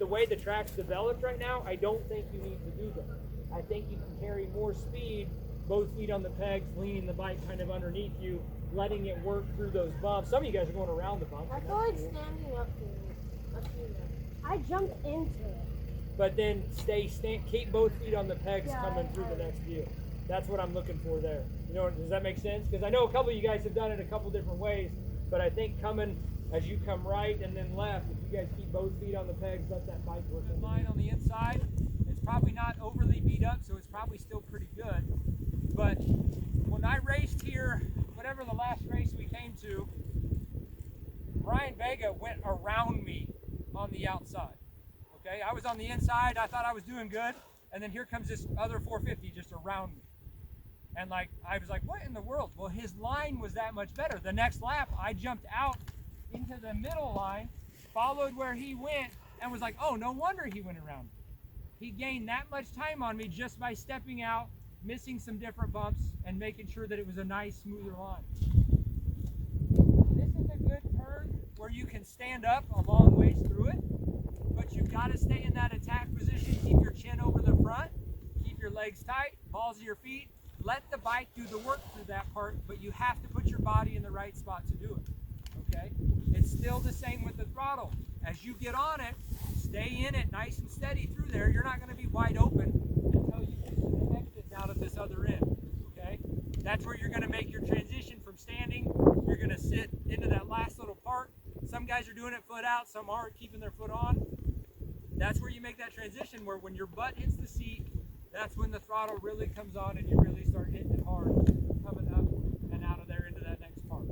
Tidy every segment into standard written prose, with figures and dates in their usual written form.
the way the track's developed right now, I don't think you need to do that. I think you can carry more speed, both feet on the pegs, leaning the bike kind of underneath you, letting it work through those bumps. Some of you guys are going around the bumps. I feel like standing up to it. I jumped into it. But then keep both feet on the pegs coming through the next view. That's what I'm looking for there. You know, does that make sense? Because I know a couple of you guys have done it a couple different ways, but I think coming as you come right and then left, if you guys keep both feet on the pegs, let that bike work. Line on the inside, it's probably not overly beat up, so it's probably still pretty good. But when I raced here, whatever the last race we came to, Brian Vega went around me on the outside. Okay, I was on the inside, I thought I was doing good, and then here comes this other 450 just around me. And like, I was like, what in the world? Well, his line was that much better. The next lap, I jumped out into the middle line, followed where he went, and was like, oh, no wonder he went around me. He gained that much time on me just by stepping out, missing some different bumps, and making sure that it was a nice, smoother line. This is a good turn where you can stand up a long ways through it, but you've got to stay in that attack position, keep your chin over the front, keep your legs tight, balls of your feet, let the bike do the work through that part, but you have to put your body in the right spot to do it, okay? It's still the same with the throttle. As you get on it, stay in it nice and steady through there. You're not going to be wide open until you get to the exit out of this other end, okay? That's where you're going to make your transition from standing. You're going to sit into that last little part. Some guys are doing it foot out, some aren't, keeping their foot on. That's where you make that transition where when your butt hits the seat, that's when the throttle really comes on and you really start hitting it hard, coming up and out of there into that next part.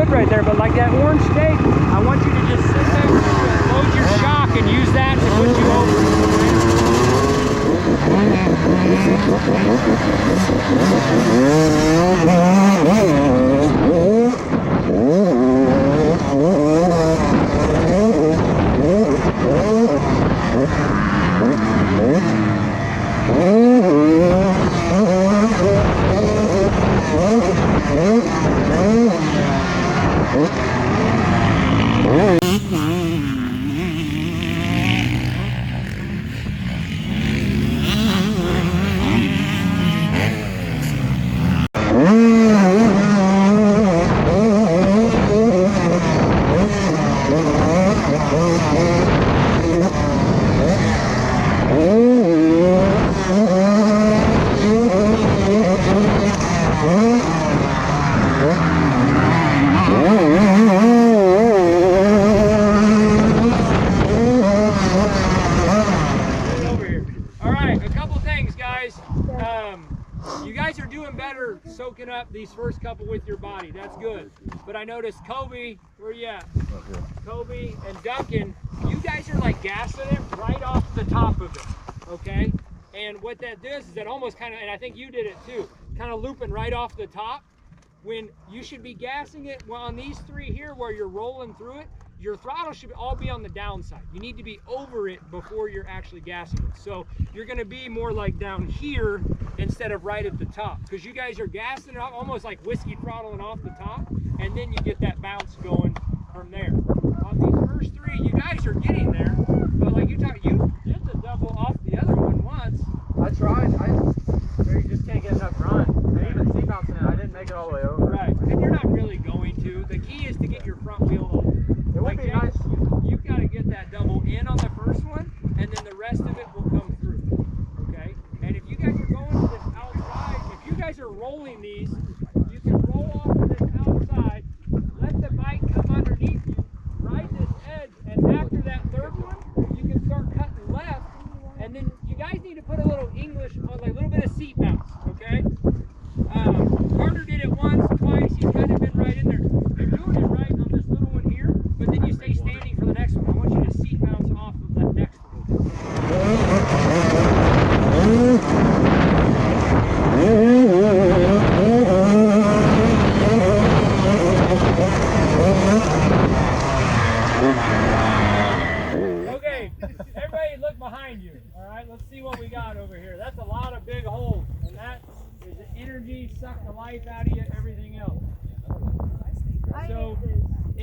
Right there, but like that orange steak, I want you to just sit next to it, load your shock, and use that to put you soaking up these first couple with your body. That's good. But I noticed Kobe, where you at? Okay. Kobe and Duncan, you guys are like gassing it right off the top of it, okay? And what that does is that almost kind of, and I think you did it too, kind of looping right off the top, when you should be gassing it. Well, on these three here where you're rolling through it, your throttle should all be on the downside. You need to be over it before you're actually gassing it. So you're gonna be more like down here instead of right at the top, because you guys are gassing it off, almost like whiskey throttling off the top, and then you get that bounce going from there. On these first three, you guys are getting there, but like you did the double off the other one once. I tried, you just can't get enough run. I even C-bouncing it, I didn't make it all the way over. Right, and you're not really going to. The key is to get your front wheel open. It would be nice. You've got to get that double in on the first one, and then the rest of it will come through, okay? And if you guys are going to this outside, if you guys are rolling these, you can roll off to this outside, let the bike come underneath you, ride this edge, and after that third one, you can start cutting left, and then you guys need to put a little English, like a little bit of seat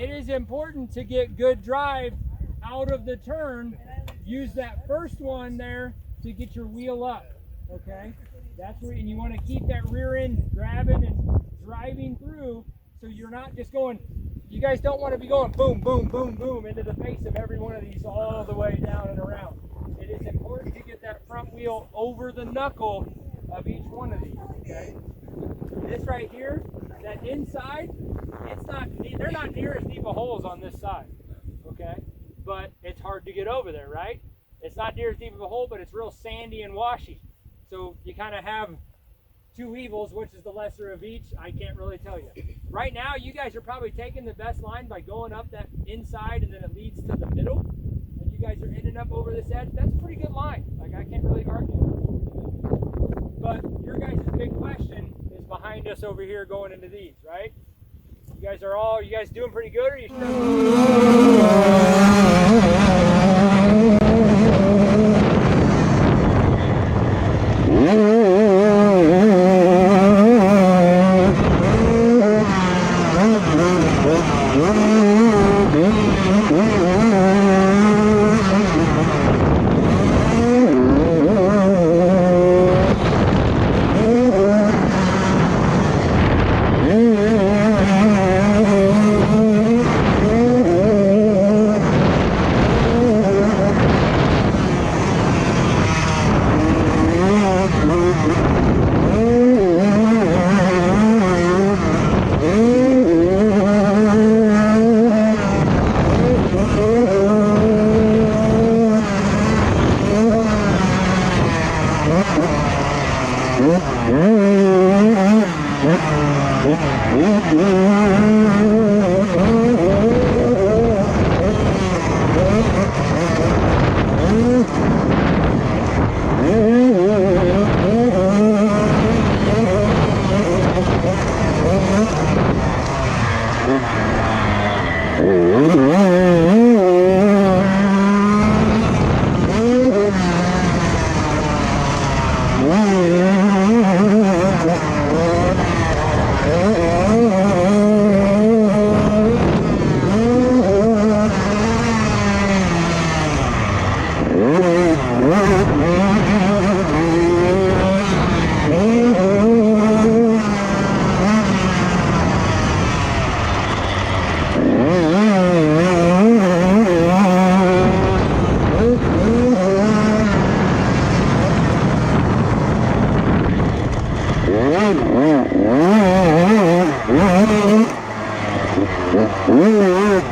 it is important to get good drive out of the turn. Use that first one there to get your wheel up, okay? That's where, and you want to keep that rear end grabbing and driving through, so you're not just going, you guys don't want to be going boom, boom, boom, boom into the face of every one of these all the way down and around. It is important to get that front wheel over the knuckle of each one of these, okay? This right here, that inside, they're not near as deep a holes on this side, okay? But it's hard to get over there, right? It's not near as deep of a hole, but it's real sandy and washy. So you kind of have two evils, which is the lesser of each. I can't really tell you. Right now, you guys are probably taking the best line by going up that inside, and then it leads to the middle. And you guys are ending up over this edge. That's a pretty good line. Like, I can't really argue. But your guys' big question is behind us over here going into these, right? You guys doing pretty good, or are you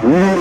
Yeah.